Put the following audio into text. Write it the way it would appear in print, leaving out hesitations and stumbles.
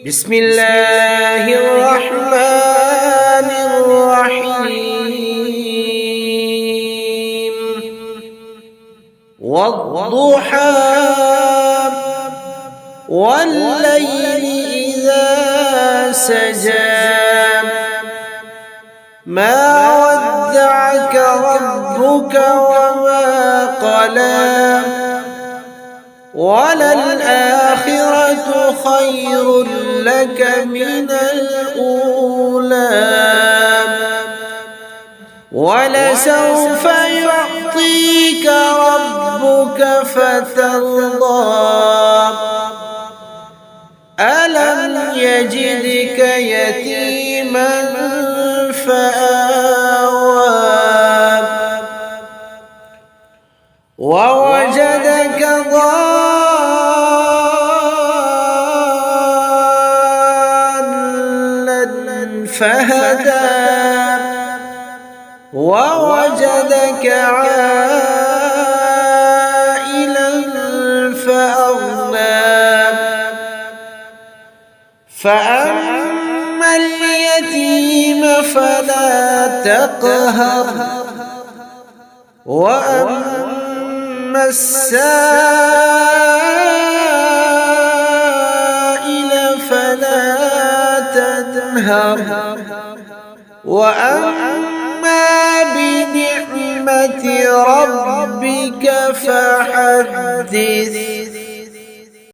بسم الله الرحمن الرحيم والضحى والليل إذا سجى ما ودعك ربك وما قلى وللآخرة خير لك من الأولى ولسوف يعطيك ربك فترضى ألم يجدك يتيما فآوى ووجدك ضالا فهدى ووجدك عائلا فأغنى فأما اليتيم فلا تقهر وأما السائل فلا تنهر وأما بنعمة ربك فحدث